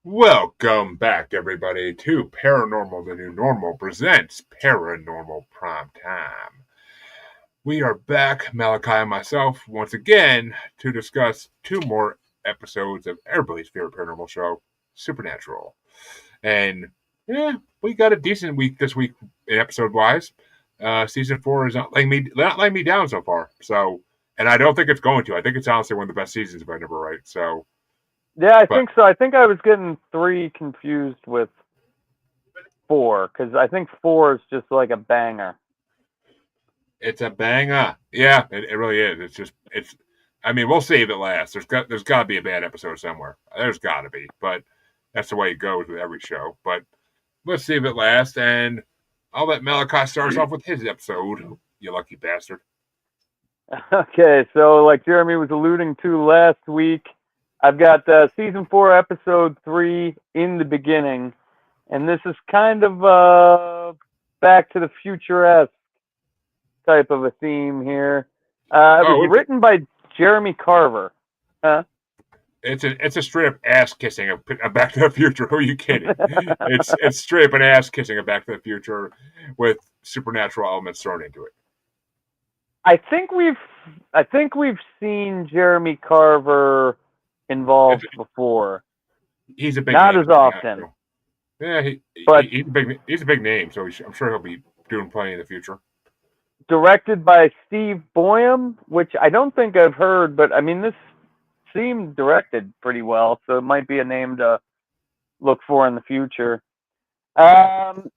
Welcome back, everybody, to Paranormal the New Normal presents Paranormal Primetime. We are back, Malachi and myself, once again to discuss two more episodes of everybody's favorite paranormal show, Supernatural. And yeah, we got a decent week this week in episode wise. Season 4 is not letting me down so far. So, and I don't think it's going to. I think it's honestly one of the best seasons if I remember right. So, Yeah, I but think so. I think I was getting 3 confused with 4 because I think 4 is just like a banger. it's a banger. Yeah, it really is. It's. I mean, we'll see if it lasts. There's got to be a bad episode somewhere. There's got to be, but that's the way it goes with every show. But let's see if it lasts, and I'll let Malachi start us off with his episode. You lucky bastard. Okay, so like Jeremy was alluding to last week, I've got season 4, episode 3 in the beginning, and this is kind of Back to the Future-esque type of a theme here. It was Oh, written by Jeremy Carver. Huh? it's a straight up ass kissing of Back to the Future. Who are you kidding? It's straight up an ass kissing of Back to the Future with supernatural elements thrown into it. I think we've seen Jeremy Carver It's, involved before. he's a big Not name. as often, Yeah, but he's a big name, so I'm sure he'll be doing plenty in the future. directed by Steve Boyum, which I don't think I've heard, but I mean this seemed directed pretty well, so it might be a name to look for in the future. Um,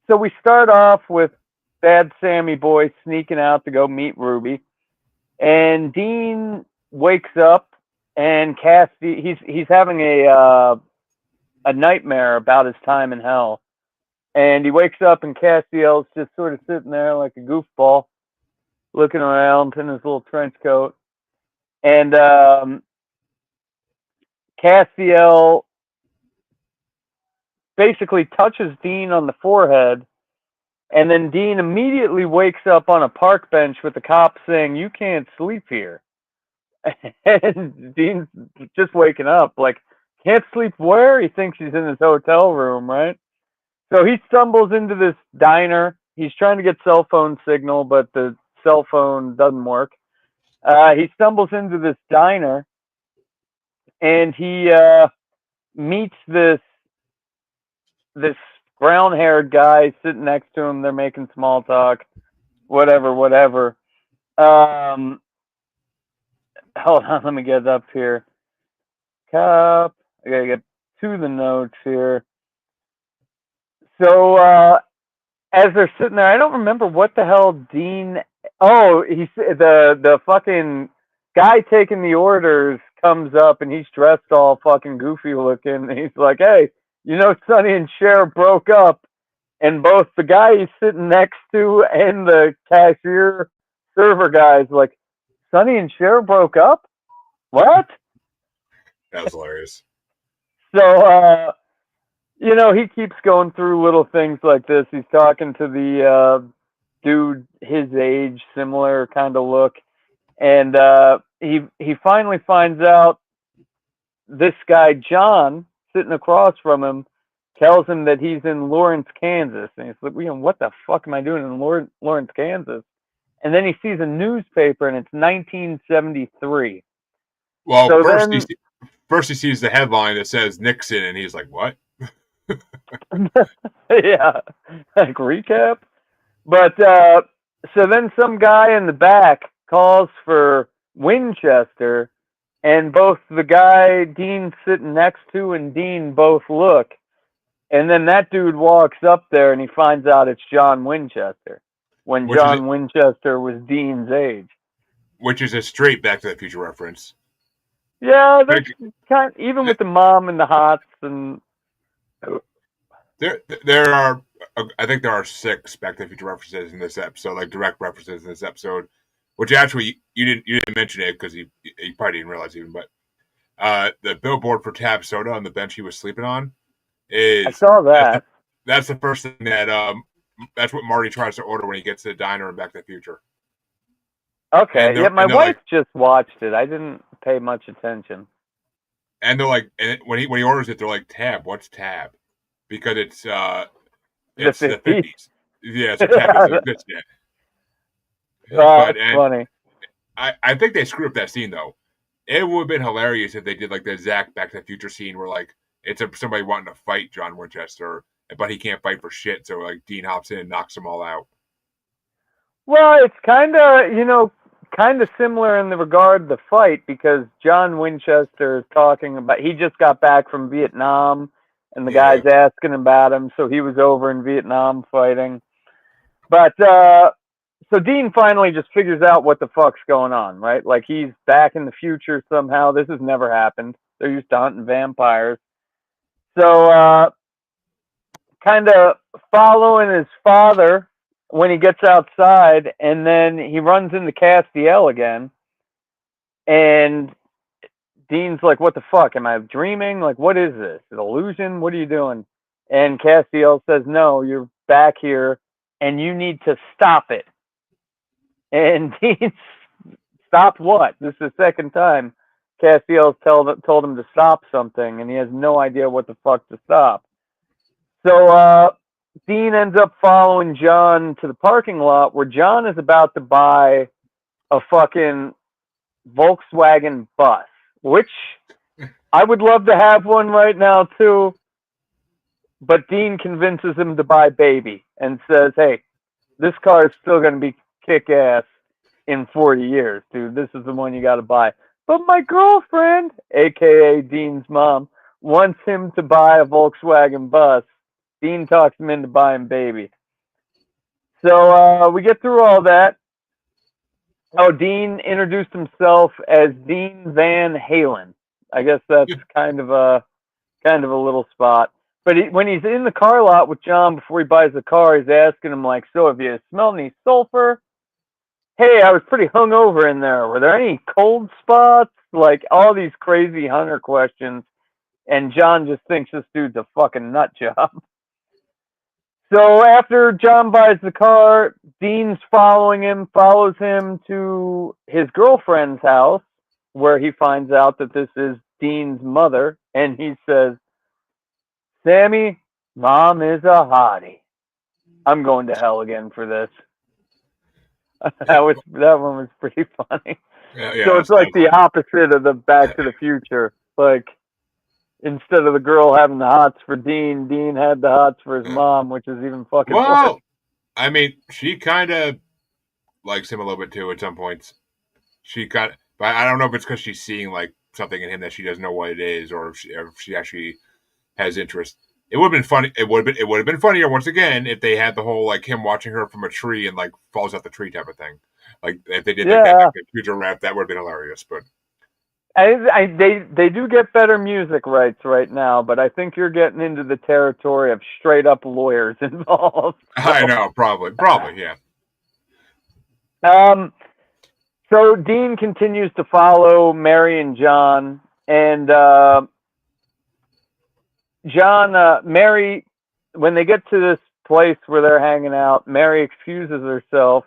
so we start off with Bad Sammy Boy sneaking out to go meet Ruby, and Dean wakes up and Cassie he's having a nightmare about his time in hell. And he wakes up and Castiel's just sort of sitting there like a goofball, looking around in his little trench coat. And Castiel basically touches Dean on the forehead, and then Dean immediately wakes up on a park bench with the cops saying, "You can't sleep here." And Dean's just waking up, like, can't sleep where? He thinks he's in his hotel room, right? So he stumbles into this diner. He's trying to get cell phone signal, but the cell phone doesn't work. He stumbles into this diner, and he meets this brown haired guy sitting next to him. They're making small talk, whatever, whatever. Um, Hold on, let me get up here. Cop. I gotta get to the notes here. So as they're sitting there, I don't remember what the hell Dean. Oh, he's the fucking guy taking the orders comes up and he's dressed all fucking goofy looking. And he's like, "Hey, Sonny and Cher broke up," and both the guy he's sitting next to and the cashier server guys like, "Sonny and Cher broke up? What?" That was hilarious. So he keeps going through little things like this. He's talking to the dude his age, similar kind of look, and he finally finds out this guy John sitting across from him tells him that he's in Lawrence, Kansas, and he's like, "What the fuck am I doing in Lawrence, Kansas?" And then he sees a newspaper, and it's 1973. Well, So then, first he sees the headline that says Nixon, and he's like, "What?" yeah, like recap. But so then some guy in the back calls for Winchester, and both the guy Dean's sitting next to and Dean both look. And then that dude walks up there and he finds out it's John Winchester when Which is John Winchester was Dean's age. a straight Back to the Future reference. Yeah, that's even with the mom and the hots and there are I think there are 6 Back to the Future references in this episode, like direct references in this episode. Which actually you didn't mention it because you probably didn't realize even, but the billboard for Tab Soda on the bench he was sleeping on I is saw that. that's the first thing that's what Marty tries to order when he gets to the diner in Back to the Future. Okay, yeah, my wife like, just watched it. I didn't pay much attention. And they're like, and when he orders it, they're like, "Tab, what's tab?" Because The it's the 50s. 50s. Yeah, so tab doesn't exist yet. But That's and funny. I think they screwed up that scene though. It would have been hilarious if they did like the Zack Back to the Future scene where like somebody wanting to fight John Winchester, but he can't fight for shit. So like Dean hops in and knocks them all out. Well, it's kind of similar in the regard of the fight because John Winchester is talking about he just got back from Vietnam, and the Yeah, guy's asking about him, so he was over in Vietnam fighting. But so Dean finally just figures out what the fuck's going on, right? Like he's back in the future somehow. This has never happened. They're used to hunting vampires. So kind of following his father when he gets outside, and then he runs into Castiel again. And Dean's like, "What the fuck? Am I dreaming? Like, what is this? An illusion? What are you doing?" And Castiel says, "No, you're back here, and you need to stop it." And Dean, "Stop what? This is the second time Castiel's told him to stop something, and he has no idea what the fuck to stop." So Dean ends up following John to the parking lot where John is about to buy a fucking Volkswagen bus, which I would love to have one right now too. But Dean convinces him to buy Baby and says, "Hey, this car is still going to be kick ass in 40 years, dude. This is the one you got to buy." But my girlfriend, aka Dean's mom, wants him to buy a Volkswagen bus. Dean talks him into buying Baby. So we get through all that. Oh, Dean introduced himself as Dean Van Halen. I guess that's kind of a little spot. But when he's in the car lot with John before he buys the car, he's asking him like, "So have you smelled any sulfur? Hey, I was pretty hungover in there. Were there any cold spots?" Like all these crazy hunter questions. And John just thinks this dude's a fucking nut job. So after John buys the car, Dean's follows him to his girlfriend's house, where he finds out that this is Dean's mother, and he says, "Sammy, Mom is a hottie. I'm going to hell again for this." That one was pretty funny. yeah, So it's that like was the funny. opposite of the Back to the Future. Like instead of the girl having the hots for Dean, Dean had the hots for his Yeah. mom, which is even fucking worse. Well, I mean, she kind of likes him a little bit too at some points. But I don't know if it's because she's seeing like something in him that she doesn't know what it is, or if she actually has interest. It would have been funny. It would have been funnier once again if they had the whole like him watching her from a tree and like falls off the tree type of thing. Like if they did like that Yeah, future rap, that would have been hilarious. But they do get better music rights right now, but I think you're getting into the territory of straight up lawyers involved. I So, know, probably, yeah. um, so Dean continues to follow Mary and John, and Mary, when they get to this place where they're hanging out, Mary excuses herself,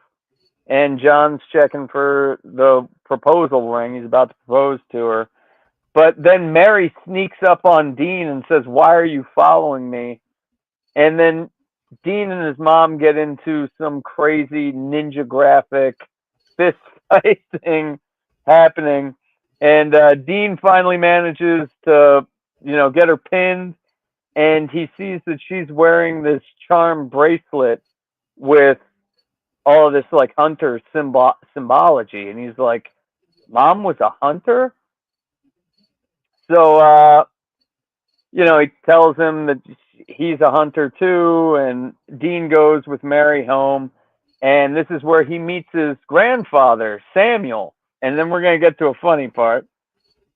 and John's checking for the proposal ring. He's about to propose to her. But then Mary sneaks up on Dean and says, "Why are you following me?" And then Dean and his mom get into some crazy ninja graphic fist fight thing happening. And Dean finally manages to, get her pinned. And he sees that she's wearing this charm bracelet with all of this like hunter symbology. And he's like, "Mom was a hunter?" So, he tells him that he's a hunter too, and Dean goes with Mary home, and this is where he meets his grandfather, Samuel. And then we're gonna get to a funny part.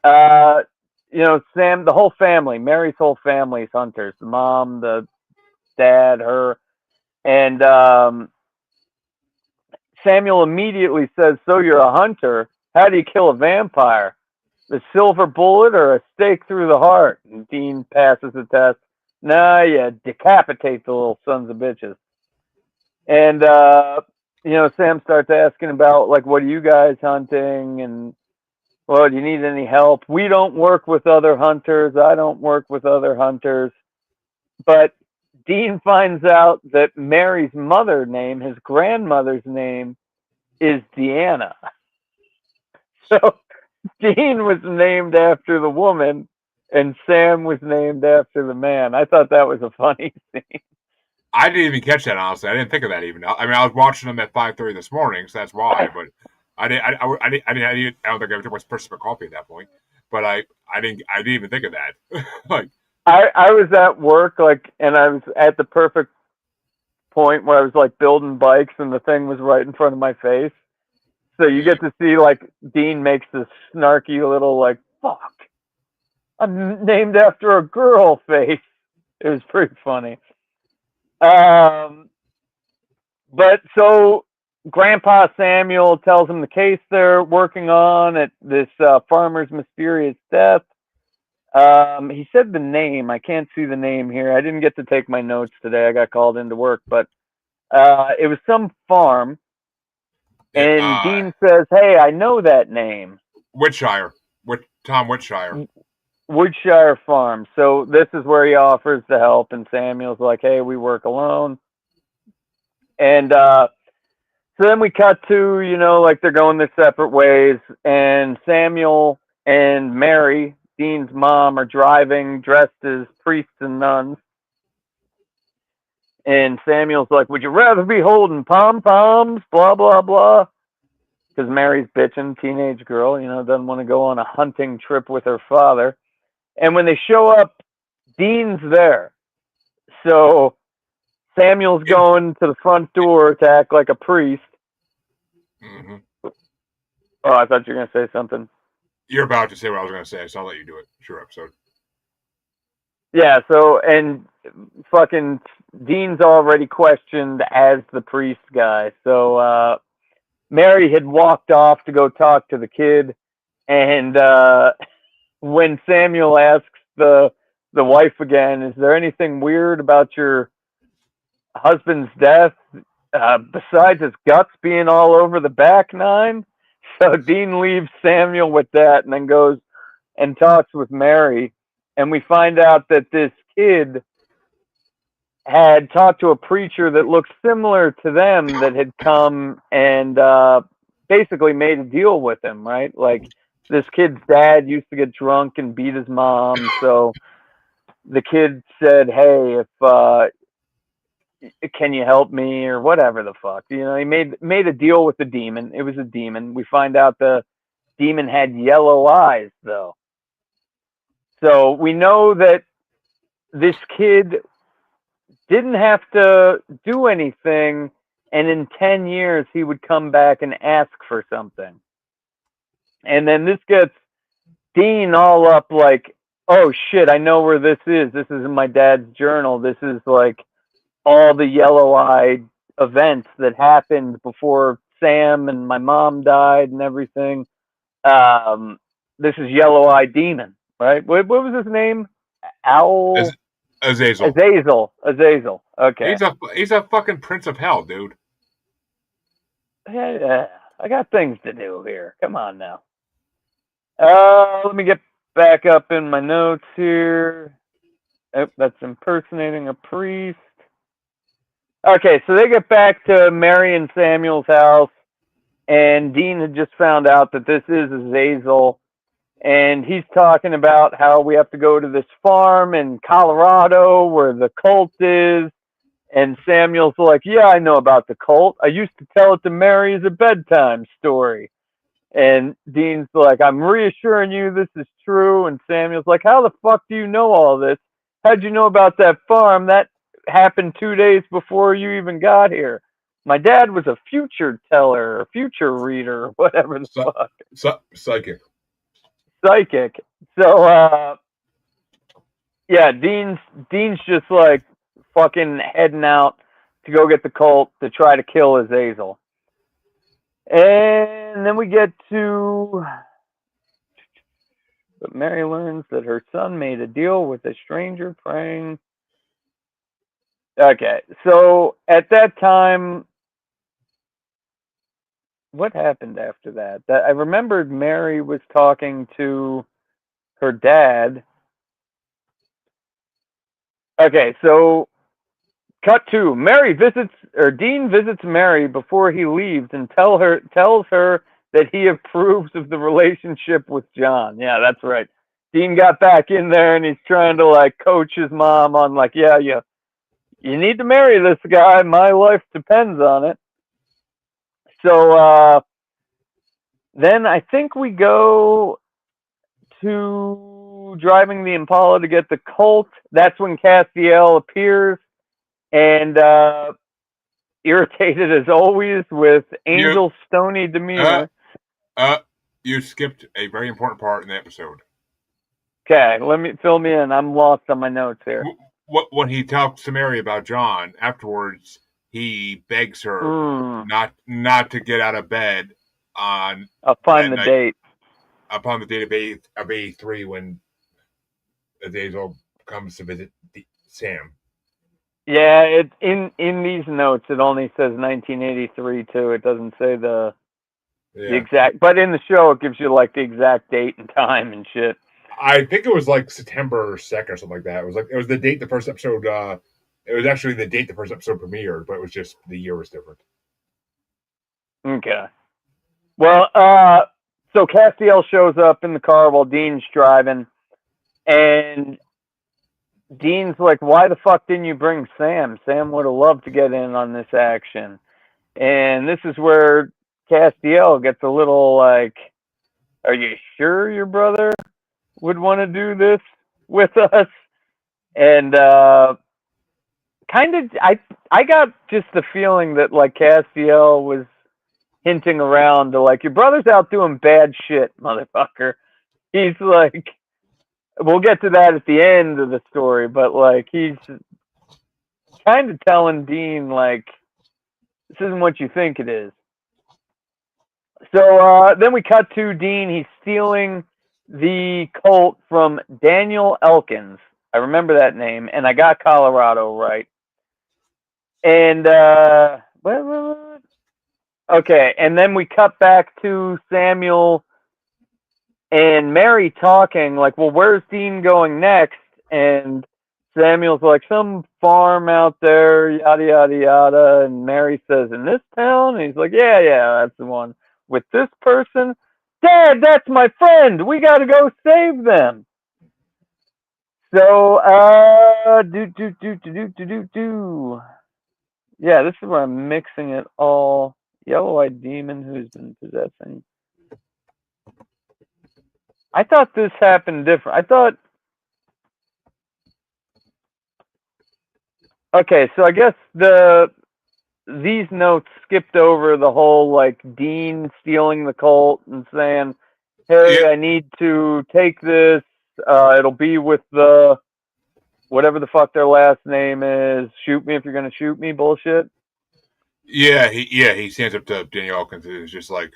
Uh, the whole family, Mary's whole family is hunters. The mom, the dad, her, and Samuel immediately says, "So you're a hunter? How do you kill a vampire? The silver bullet or a stake through the heart?" And Dean passes the test. "Nah, you decapitate the little sons of bitches." And Sam starts asking about like, "What are you guys hunting?" And Well, do you need any help? We don't work with other hunters. I don't work with other hunters. But Dean finds out that Mary's mother name, his grandmother's name, is Deanna. So Dean was named after the woman, and Sam was named after the man. I thought that was a funny scene. I didn't even catch that, honestly. I didn't think of that even. I mean, I was watching them at 5:30 this morning, so that's why. But I didn't. I don't think I took my first sip of coffee at that point. But I didn't even think of that. Like, I was at work, like, and I was at the perfect point where I was like building bikes, and the thing was right in front of my face. So you get to see like Dean makes this snarky little like fuck. I'm named after a girl face. It was pretty funny. But so Grandpa Samuel tells him the case they're working on at this farmer's mysterious death. He said the name. I can't see the name here. I didn't get to take my notes today. I got called into work, but it was some farm. And Dean says, "Hey, I know that name." Whitshire, Tom Whitshire. Woodshire Farm. So this is where he offers the help, and Samuel's like, "Hey, we work alone." And so then we cut to, like they're going their separate ways, and Samuel and Mary, Dean's mom, are driving dressed as priests and nuns. And Samuel's like, "Would you rather be holding pom poms?" Blah blah blah. Because Mary's bitching, teenage girl, doesn't want to go on a hunting trip with her father. And when they show up, Dean's there. So Samuel's going to the front door to act like a priest. Mm-hmm. Oh, I thought you were going to say something. You're about to say what I was going to say, so I'll let you do it. Sure, episode. Yeah, so, and fucking Dean's already questioned as the priest guy. So Mary had walked off to go talk to the kid. And when Samuel asks the wife again, "Is there anything weird about your husband's death besides his guts being all over the back nine?" So Dean leaves Samuel with that and then goes and talks with Mary. And we find out that this kid had talked to a preacher that looked similar to them that had come and basically made a deal with him, right? Like this kid's dad used to get drunk and beat his mom. So the kid said, "Hey, if can you help me?" or whatever the fuck. He made a deal with the demon. It was a demon. We find out the demon had yellow eyes, though. So we know that this kid didn't have to do anything, and in 10 years he would come back and ask for something. And then this gets Dean all up like, "Oh shit, I know where this is. This is in my dad's journal. This is like all the yellow-eyed events that happened before Sam and my mom died and everything. This is Yellow-Eyed Demon, right? What was his name? Owl? Azazel. Azazel. Okay. He's a fucking prince of hell, dude. Yeah, I got things to do here. Come on now. Let me get back up in my notes here. Oh, that's impersonating a priest. Okay, so they get back to Mary and Samuel's house, and Dean had just found out that this is Azazel, and he's talking about how we have to go to this farm in Colorado where the cult is. And Samuel's like, "Yeah, I know about the cult. I used to tell it to Mary as a bedtime story." And Dean's like, "I'm reassuring you this is true." And Samuel's like, "How the fuck do you know all this? How'd you know about that farm? That happened 2 days before you even got here. My dad was a future teller or future reader or whatever the fuck." Psychic. Psychic. So, yeah, Dean's just like fucking heading out to go get the cult to try to kill Azazel. And then we get to, but Mary learns that her son made a deal with a stranger praying. Okay, so at that time, what happened after that? That I remembered Mary was talking to her dad. Okay, so cut to Dean visits Mary before he leaves and tells her that he approves of the relationship with John. Yeah, that's right. Dean got back in there and he's trying to like coach his mom on like, yeah, you need to marry this guy. My life depends on it. So then I think we go to driving the Impala to get the Colt. That's when Castiel appears and irritated as always with You, Angel's stony uh, demeanor. you skipped a very important part in the episode. Okay, fill me in. I'm lost on my notes here. When he talks to Mary about John afterwards, he begs her Mm, not to get out of bed on I'll find that the night date. upon the date of 83 when Azazel comes to visit Sam. Yeah, it in these notes it only says 1983 too. It doesn't say the Yeah, exact, but in the show it gives you like the exact date and time and shit. I think it was like September 2nd or something like that. It was the date the first episode. It was actually the date the first episode premiered, but it was just the year was different. Okay. Well, so Castiel shows up in the car while Dean's driving, and Dean's like, "Why the fuck didn't you bring Sam? Sam would have loved to get in on this action." And this is where Castiel gets a little like, "Are you sure your brother would want to do this with us?" And kind of, I got just the feeling that like Castiel was hinting around to like, your brother's out doing bad shit, motherfucker. He's like, we'll get to that at the end of the story, but like he's kind of telling Dean like, this isn't what you think it is. So then we cut to Dean. He's stealing the Colt from Daniel Elkins. I remember that name, and I got Colorado right. And okay, and then we cut back to Samuel and Mary talking like, well, where's Dean going next? And Samuel's like, some farm out there, yada yada yada. And Mary says, in this town? And he's like, yeah, that's the one. With this person? Dad, that's my friend. We gotta go save them. So do. Yeah, this is where I'm mixing it all. Yellow-eyed demon who's been possessing. I thought this happened different. I thought. Okay, so I guess these notes skipped over the whole like Dean stealing the Colt and saying, "Hey, Yeah, I need to take this. It'll be with the whatever the fuck their last name is. Shoot me if you're gonna shoot me." Bullshit. he stands up to Daniel Elkins and is just like,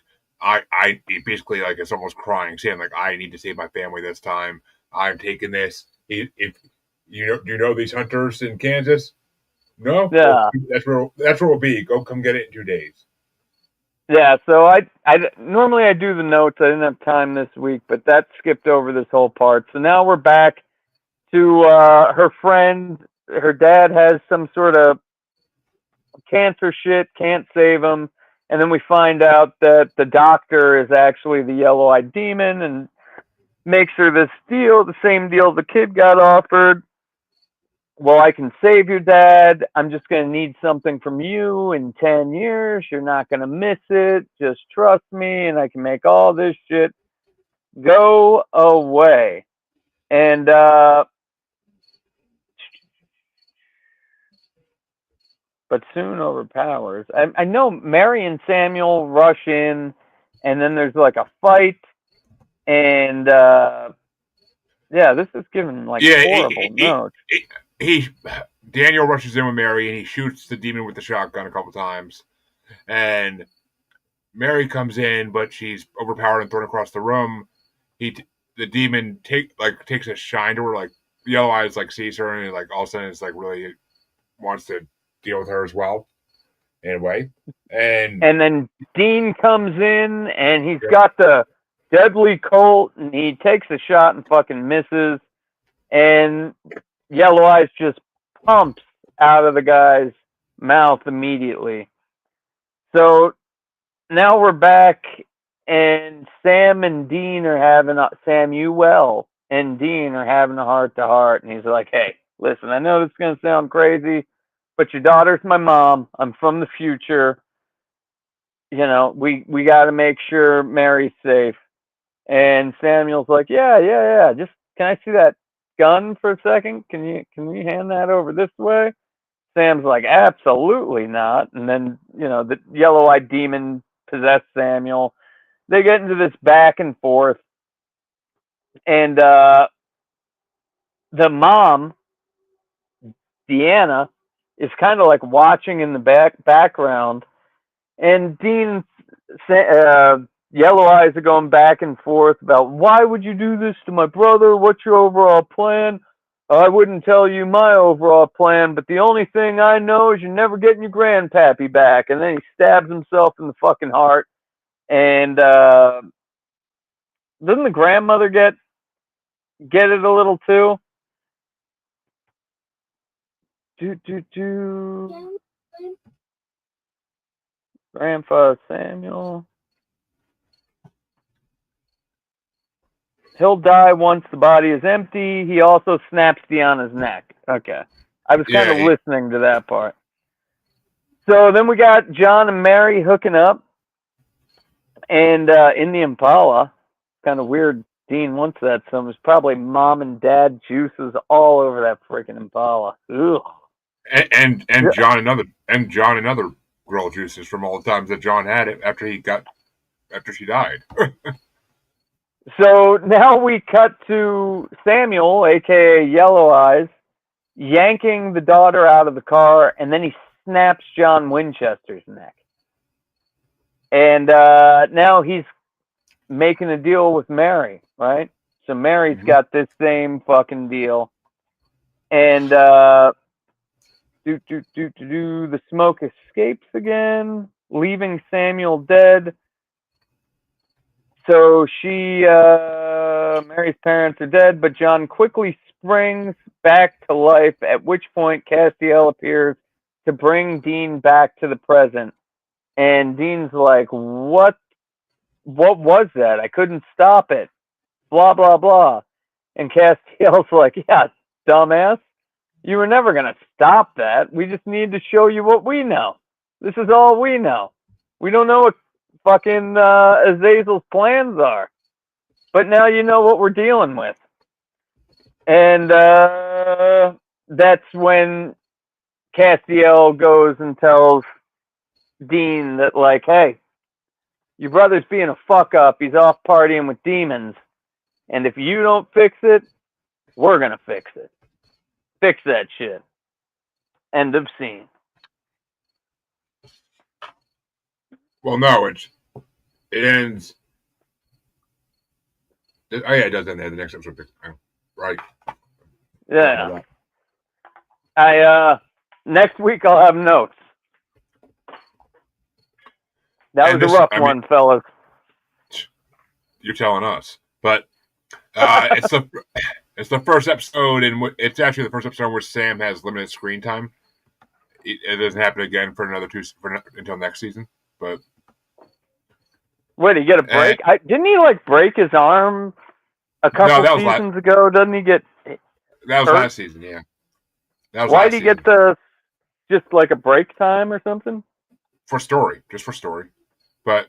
he basically like it's almost crying, saying like, I need to save my family this time. I'm taking this. If you know these hunters in Kansas, no, well, Yeah. that's where we'll be. Go come get it in 2 days. Yeah, so I normally I do the notes. I didn't have time this week, but that skipped over this whole part. So now we're back to her friend. Her dad has some sort of cancer shit, can't save him, and then we find out that the doctor is actually the yellow-eyed demon and makes her this deal, the same deal the kid got offered. Well, I can save your dad. I'm just going to need something from you in 10 years. You're not going to miss it. Just trust me, and I can make all this shit go away. And, but soon overpowers. I know Mary and Samuel rush in, and then there's like a fight, and, yeah, this is given like Yeah, horrible notes. he Daniel rushes in with Mary and he shoots the demon with the shotgun a couple times, and Mary comes in, but she's overpowered and thrown across the room. The demon takes a shine to her, like Yellow Eyes like sees her and like all of a sudden it's like really wants to deal with her as well. Anyway, and then Dean comes in, and he's yep. got the deadly Colt, and he takes a shot and fucking misses, and Yellow Eyes just pumps out of the guy's mouth immediately. So now we're back, and Samuel and Dean are having a heart-to-heart, and he's like, "Hey, listen, I know this is gonna sound crazy, but your daughter's my mom. I'm from the future. You know, we got to make sure Mary's safe." And Samuel's like, "Yeah. Just can I see that gun for a second? Can you hand that over this way?" Sam's like, "Absolutely not." And then, the yellow-eyed demon possessed Samuel. They get into this back and forth, and the mom, Deanna, is kind of like watching in the background, and Dean, Yellow Eyes are going back and forth about, why would you do this to my brother? What's your overall plan? I wouldn't tell you my overall plan, but the only thing I know is you're never getting your grandpappy back. And then he stabs himself in the fucking heart. And doesn't the grandmother get it a little too? Grandpa Samuel. He'll die once the body is empty. He also snaps Deanna's neck. Okay. I was kind of listening to that part. So then we got John and Mary hooking up. And in the Impala, kind of weird Dean wants that so there's probably mom and dad juices all over that freaking Impala. Ugh. And John and other girl juices from all the times that John had it after she died. So now we cut to Samuel, aka Yellow Eyes, yanking the daughter out of the car, and then he snaps John Winchester's neck. And now he's making a deal with Mary, right? So Mary's got this same fucking deal. And the smoke escapes again, leaving Samuel dead. So Mary's parents are dead, but John quickly springs back to life, at which point Castiel appears to bring Dean back to the present. And Dean's like, what was that? I couldn't stop it. Blah, blah, blah. And Castiel's like, yeah, dumbass. You were never going to stop that. We just need to show you what we know. This is all we know. We don't know what fucking Azazel's plans are. But now you know what we're dealing with. And that's when Castiel goes and tells Dean that, like, hey, your brother's being a fuck up. He's off partying with demons. And if you don't fix it, we're going to fix it. Fix that shit. End of scene. Well, no, it ends. Oh, yeah, it does end the next episode. Right. Yeah. Next week I'll have notes. That was a rough one, fellas. You're telling us. But it's the first episode, and it's actually the first episode where Sam has limited screen time. It doesn't happen again for another until next season. But wait, he get a break? Didn't he break his arm a couple seasons ago? Doesn't he get? That was last season, yeah. Why did he get just a break time or something? For story, just for story, but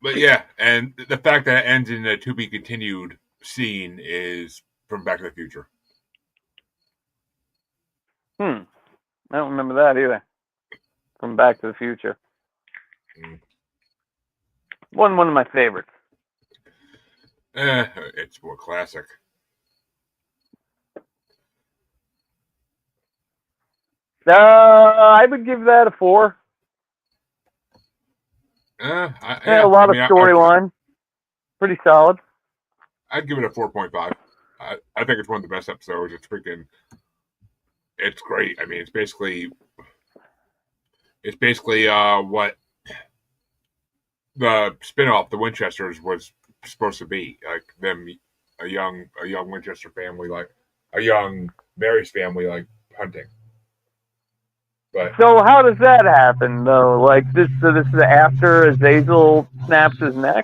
yeah, and the fact that it ends in a to be continued scene is from Back to the Future. I don't remember that either. From Back to the Future. One of my favorites. It's more classic. I would give that a 4. A lot of storyline. Pretty solid. I'd give it a 4.5. I think it's one of the best episodes. it's great. I mean, it's basically what the spinoff, the Winchesters, was supposed to be. Like them, a young Winchester family, like a young Mary's family, like hunting. But So how does that happen though? Like this, so this is after Azazel snaps his neck.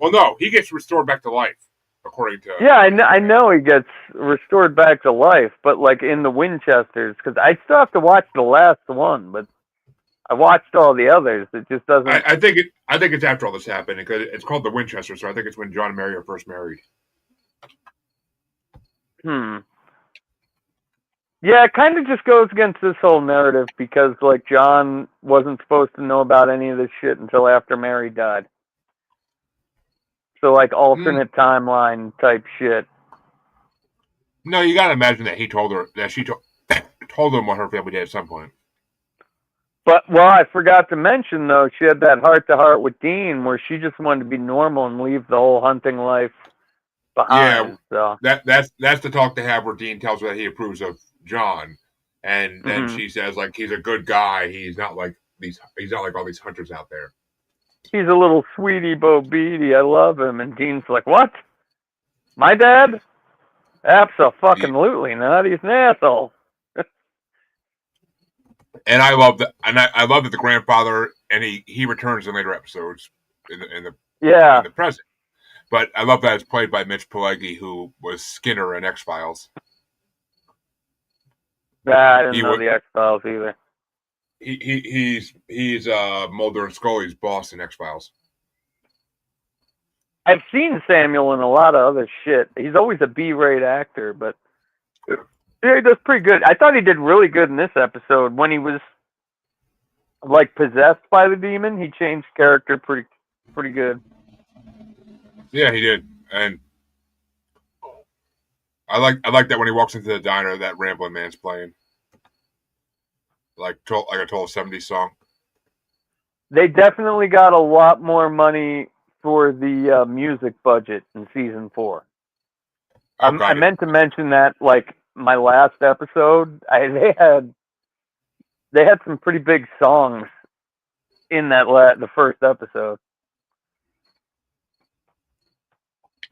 well, no, he gets restored back to life, according to. Yeah, I know he gets restored back to life, but like in the Winchesters, because I still have to watch the last one, but I watched all the others. It just doesn't. I think it's after all this happened because it's called the Winchester, so I think it's when John and Mary are first married. Yeah, it kind of just goes against this whole narrative because like John wasn't supposed to know about any of this shit until after Mary died. So like alternate timeline type shit. No, you gotta imagine that he told her that she told him what her family did at some point. But well, I forgot to mention though, she had that heart to heart with Dean where she just wanted to be normal and leave the whole hunting life behind. Yeah, so that's the talk to have where Dean tells her that he approves of John, and then she says like he's a good guy. He's not like all these hunters out there. He's a little sweetie Bo Beatty. I love him. And Dean's like, what? My dad? Abso-fucking-lutely not. He's an asshole. And I love that. And I love that the grandfather and he returns in later episodes in the present. But I love that it's played by Mitch Pileggi, who was Skinner in X-Files. I didn't know the X-Files either. He's Mulder and Scully's boss in X-Files. I've seen Samuel in a lot of other shit. He's always a B-rate actor, but yeah, he does pretty good. I thought he did really good in this episode when he was like possessed by the demon. He changed character pretty good. Yeah, he did, and I like that when he walks into the diner, that rambling man's playing like a total 70s song. They definitely got a lot more money for the music budget in season 4. I meant to mention that, like my last episode, they had some pretty big songs in the first episode.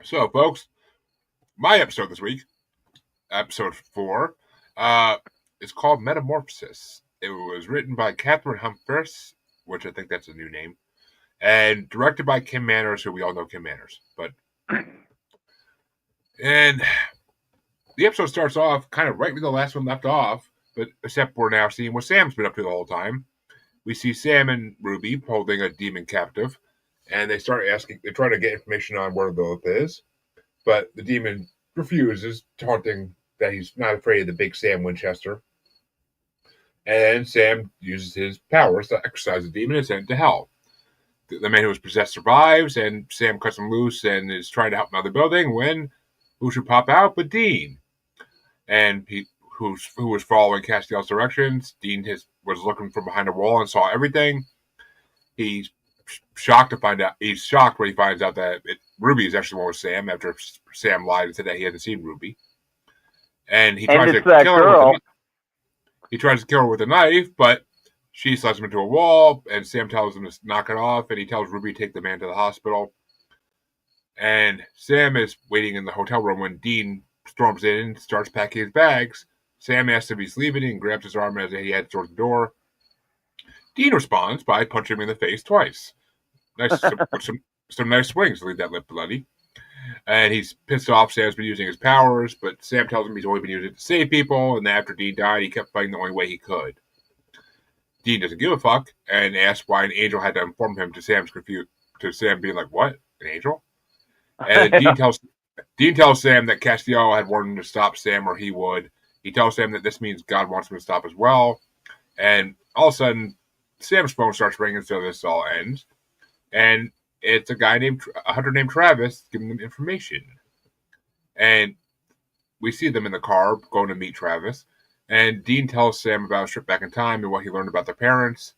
So, folks, my episode this week, episode 4, is called Metamorphosis. It was written by Catherine Humphreys, which I think that's a new name, and directed by Kim Manners, who we all know Kim Manners. And the episode starts off kind of right where the last one left off, but except we're now seeing what Sam's been up to the whole time. We see Sam and Ruby holding a demon captive, and they start asking, they're trying to get information on where Lilith is, but the demon refuses, taunting that he's not afraid of the big Sam Winchester. And Sam uses his powers to exorcise the demon and send it to hell. The man who was possessed survives, and Sam cuts him loose and is trying to help him out of the building when who should pop out but Dean? And who was following Castiel's directions. Dean was looking from behind a wall and saw everything. He's shocked when he finds out that Ruby is actually one with Sam after Sam lied and said that he hadn't seen Ruby. And he tries to kill her. He tries to kill her with a knife, but she slams him into a wall, and Sam tells him to knock it off, and he tells Ruby to take the man to the hospital. And Sam is waiting in the hotel room when Dean storms in and starts packing his bags. Sam asks if he's leaving and grabs his arm as he heads towards the door. Dean responds by punching him in the face twice. Some nice swings to leave that lip bloody. And he's pissed off. Sam's been using his powers, but Sam tells him he's only been using it to save people, and after Dean died, he kept fighting the only way he could. Dean doesn't give a fuck and asks why an angel had to inform him to Sam being like, what? An angel? And Dean tells Sam that Castiel had warned him to stop Sam or he would. He tells Sam that this means God wants him to stop as well. And all of a sudden, Sam's phone starts ringing, so this all ends. And it's a hunter named Travis giving them information. And we see them in the car going to meet Travis. And Dean tells Sam about a trip back in time and what he learned about their parents.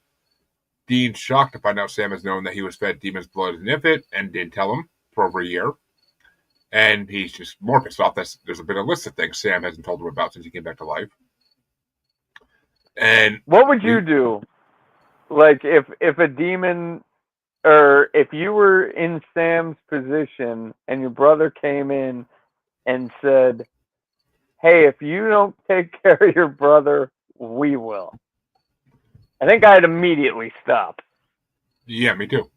Dean's shocked to find out Sam has known that he was fed demon's blood as an infant and didn't tell him for over a year. And he's just more pissed off that there's been a list of things Sam hasn't told him about since he came back to life. And what would you do? Like if a demon, or if you were in Sam's position and your brother came in and said, "Hey, if you don't take care of your brother, we will." I think I'd immediately stop. Yeah, me too.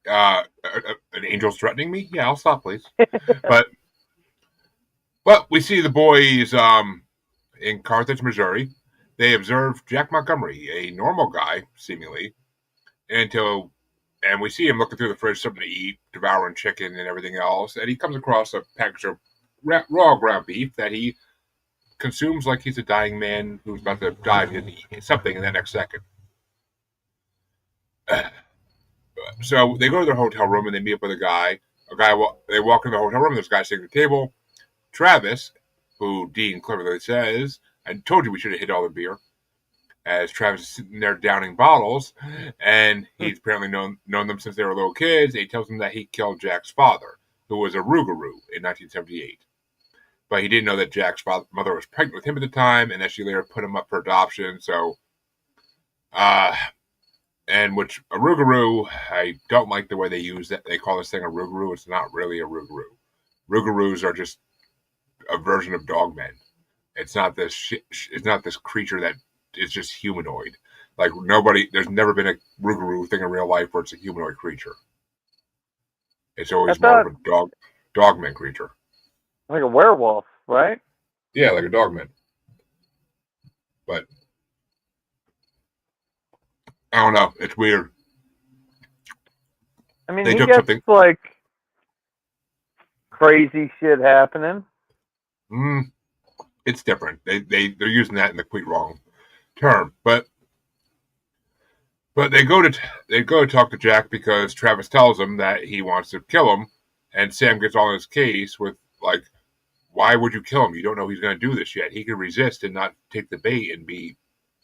An angel's threatening me? Yeah, I'll stop, please. But we see the boys in Carthage, Missouri. They observe Jack Montgomery, a normal guy, seemingly, and we see him looking through the fridge, something to eat, devouring chicken and everything else, and he comes across a package of raw ground beef that he consumes like he's a dying man who's about to die and eat something in the next second. So they go to their hotel room and they meet up with a guy. They walk into the hotel room. There's a guy sitting at the table. Travis, who Dean cleverly says, "I told you we should have hit all the beer." As Travis is sitting there downing bottles, and he's apparently known them since they were little kids. And he tells them that he killed Jack's father, who was a Rougarou in 1978. But he didn't know that Jack's mother was pregnant with him at the time, and that she later put him up for adoption. So, and which a Rougarou, I don't like the way they use that. They call this thing a Rougarou. It's not really a Rougarou. Rougarous are just a version of dogmen. It's not this. It's not this creature that is just humanoid. Like there's never been a Rougarou thing in real life where it's a humanoid creature. It's always more of a dogman creature. Like a werewolf, right? Yeah, like a dogman. But I don't know. It's weird. I mean, he gets like crazy shit happening. It's different. They're using that in the complete wrong term. But they go to talk to Jack because Travis tells them that he wants to kill him, and Sam gets on his case with like, why would you kill him? You don't know he's going to do this yet. He could resist and not take the bait and be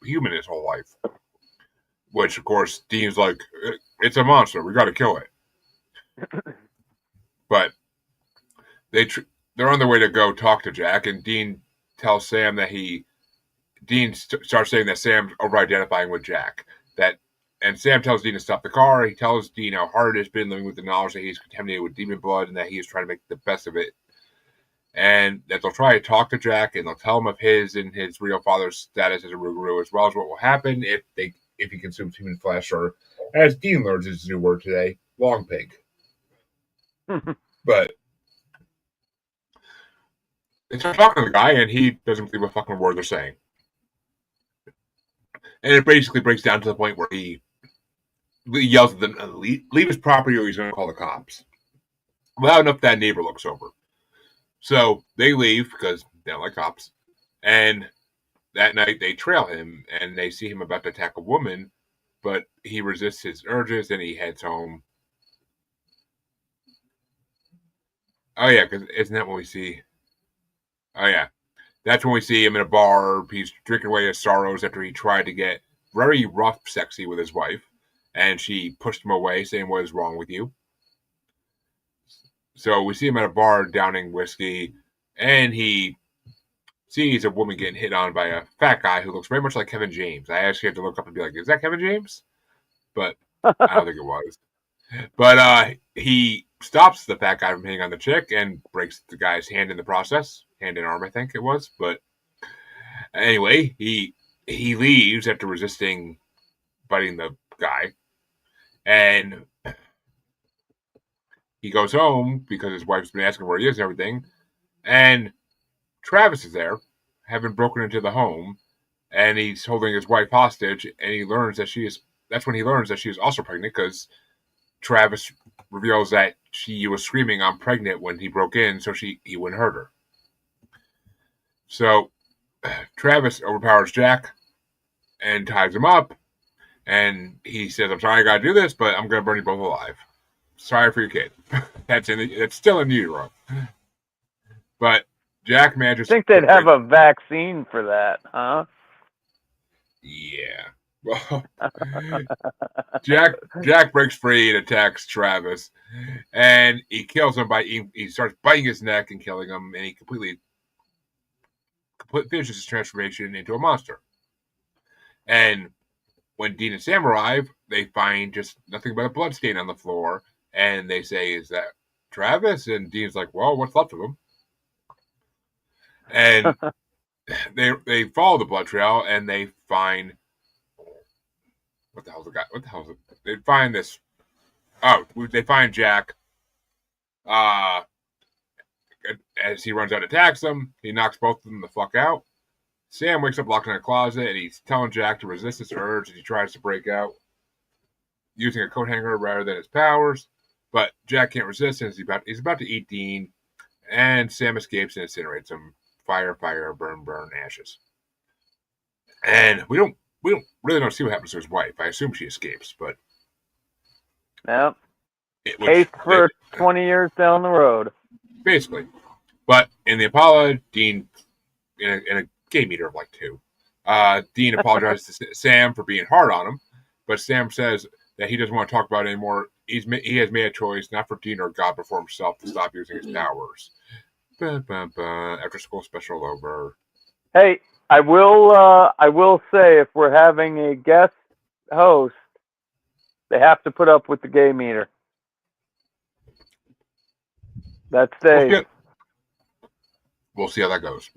human his whole life. Which, of course, Dean's like, it's a monster. We got to kill it. But they're on their way to go talk to Jack, and Dean tells Sam that Dean starts saying that Sam's over-identifying with Jack. And Sam tells Dean to stop the car. He tells Dean how hard it has been living with the knowledge that he's contaminated with demon blood and that he is trying to make the best of it. And that they'll try to talk to Jack, and they'll tell him of his and his real father's status as a Rougarou, as well as what will happen if he consumes human flesh, or, as Dean learns his new word today, long pig. But they start talking to the guy, and he doesn't believe a fucking word they're saying. And it basically breaks down to the point where he yells at them, leave his property or he's going to call the cops. Loud enough that neighbor looks over. So they leave because they don't like cops. And that night they trail him and they see him about to attack a woman, but he resists his urges and he heads home. Oh yeah, because isn't that what we see? Oh yeah. That's when we see him in a bar. He's drinking away his sorrows after he tried to get very rough sexy with his wife. And she pushed him away, saying, "What is wrong with you?" So we see him at a bar downing whiskey. And he sees a woman getting hit on by a fat guy who looks very much like Kevin James. I actually had to look up and be like, is that Kevin James? But I don't think it was. But he stops the fat guy from hitting on the chick and breaks the guy's hand in the process. Hand and arm, I think it was. But anyway, he leaves after resisting biting the guy. And he goes home because his wife's been asking where he is and everything. And Travis is there, having broken into the home, and he's holding his wife hostage, and he learns that that's when he learns that she is also pregnant, because Travis reveals that she was screaming, "I'm pregnant," when he broke in, so he wouldn't hurt her. So Travis overpowers Jack and ties him up, and he says, "I'm sorry I gotta do this, but I'm gonna burn you both alive. Sorry for your kid." That's still in utero. But Jack manages. I think they'd have a vaccine for that, huh? Yeah. Well, Jack breaks free and attacks Travis, and he kills him he starts biting his neck and killing him, and he completely finishes his transformation into a monster. And when Dean and Sam arrive, they find just nothing but a blood stain on the floor. And they say, "Is that Travis?" And Dean's like, "Well, what's left of him?" And they follow the blood trail and they find what the hell's the guy? What the hell is it? They find this. Oh, they find Jack. As he runs out and attacks them, he knocks both of them the fuck out. Sam wakes up locked in a closet and he's telling Jack to resist this urge as he tries to break out using a coat hanger rather than his powers. But Jack can't resist and he's about to eat Dean, and Sam escapes and incinerates him. Fire, fire, burn, burn, ashes. And we don't really see what happens to his wife. I assume she escapes, but yep. Case for 20 years down the road. Basically. But in the Apollo, Dean, in a gay meter of like 2, Dean apologizes to Sam for being hard on him, but Sam says that he doesn't want to talk about it anymore. He has made a choice, not for Dean or God, but for himself, to stop using his powers. After school special over. Hey, I will say, if we're having a guest host, they have to put up with the gay meter. That stays. We'll see how that goes.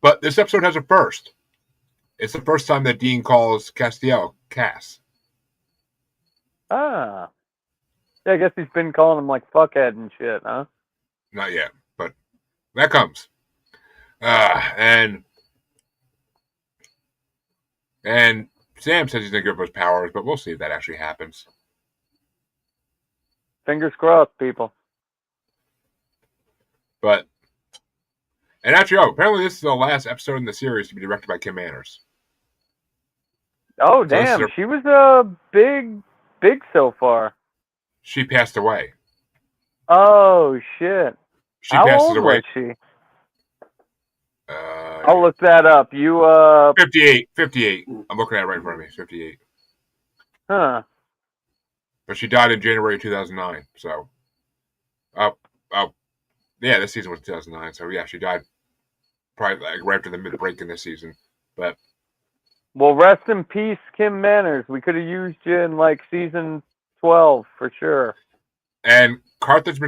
But this episode has a first. It's the first time that Dean calls Castiel Cass. Ah. Yeah, I guess he's been calling him like fuckhead and shit, huh? Not yet, but that comes. And Sam says he's going to give us powers, but we'll see if that actually happens. Fingers crossed, people. But, and actually, apparently this is the last episode in the series to be directed by Kim Manners. Oh, damn. She was big so far. She passed away. Oh, shit. How old was she? I'll look that up. 58. I'm looking at it right in front of me. 58. Huh. But she died in January 2009. So, yeah, this season was 2009. So yeah, she died probably like right after the mid-break in this season. But well, rest in peace, Kim Manners. We could have used you in like season 12 for sure. And Carthage,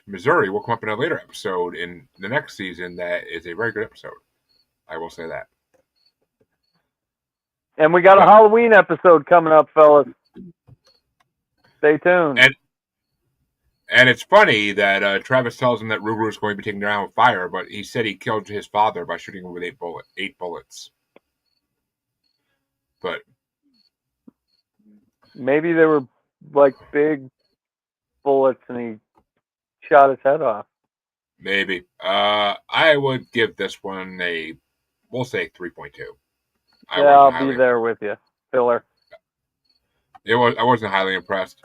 Missouri will come up in a later episode in the next season. That is a very good episode. I will say that. And we got a Halloween episode coming up, fellas. Stay tuned. And it's funny that Travis tells him that Ruru is going to be taken down with fire, but he said he killed his father by shooting him with 8 bullets. But maybe they were like big bullets and he shot his head off. Maybe. I would give this one we'll say 3.2. Yeah, I'll be there with you. Filler. I wasn't highly impressed.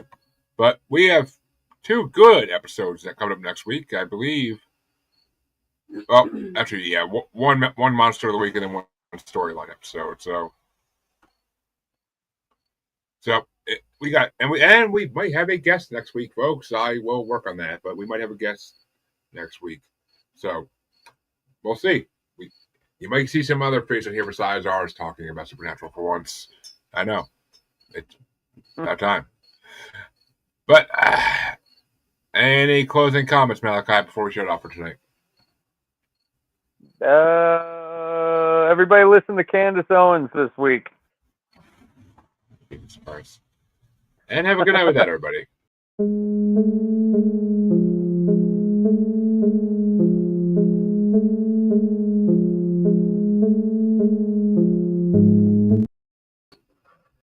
But we have 2 good episodes that come up next week, I believe. Well, actually, yeah, one Monster of the Week and then one storyline episode. So we might have a guest next week, folks. I will work on that, but we might have a guest next week. So we'll see. You might see some other face on here besides ours talking about Supernatural for once. I know. It's about time. But any closing comments, Malachi, before we shut it off for tonight? Everybody listen to Candace Owens this week. And have a good night with that, everybody.